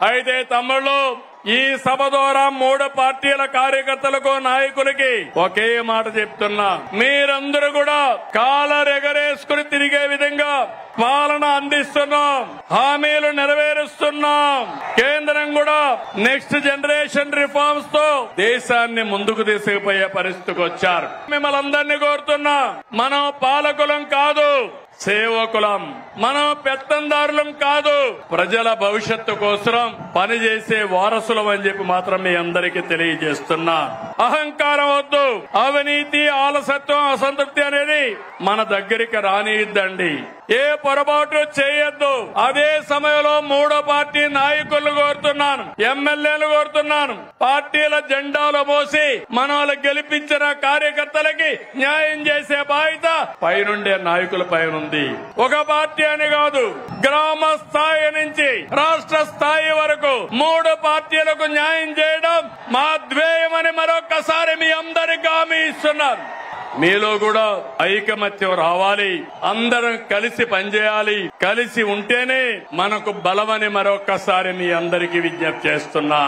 అయితే తమ్ముళ్ళు, ఈ సభ ద్వారా 3 పార్టీల కార్యకర్తలకు నాయకులకి ఒకే మాట చెప్తున్నా, మీరందరూ కూడా కాలర్ ఎగరేసుకుని తిరిగే విధంగా పాలన అందిస్తున్నాం, హామీలు నెరవేరుస్తున్నాం. కేంద్రం కూడా నెక్స్ట్ జనరేషన్ రిఫార్మ్స్ తో దేశాన్ని ముందుకు తీసుకుపోయే పరిస్థితికి వచ్చారు. మిమ్మల్ని అందరినీ కోరుతున్నా, మనం పాలకులం కాదు, సేవకులం. మనం పెత్తందారులం కాదు, ప్రజల భవిష్యత్తు కోసం పనిచేసే వారసులం అని చెప్పి మాత్రం మీ అందరికీ తెలియజేస్తున్నా. అహంకారం వద్దు, అవినీతి, ఆలసత్వం, అసంతృప్తి అనేది మన దగ్గరికి రానియద్దండి. ఏ పొరపాటు చేయొద్దు. అదే సమయంలో 3వ పార్టీ నాయకులను కోరుతున్నాను, ఎమ్మెల్యేలు కోరుతున్నాను, పార్టీల జెండాలు మోసి మనల్ని గెలిపించిన కార్యకర్తలకి న్యాయం చేసే బాధ్యత పైనుండే నాయకుల పైన ఉంది. ఒక పార్టీ అని కాదు, గ్రామ స్థాయి నుంచి రాష్ట్ర స్థాయి వరకు 3 పార్టీలకు న్యాయం చేయడం మా ధ్యేయమని మరొకసారి మీ అందరికీ హామీ ఇస్తున్నారు. మీలో కూడా ఐకమత్యం రావాలి, అందరం కలిసి పనిచేయాలి. కలిసి ఉంటేనే మనకు బలమని మరొకసారి మీ అందరికీ విజ్ఞప్తి చేస్తున్నా.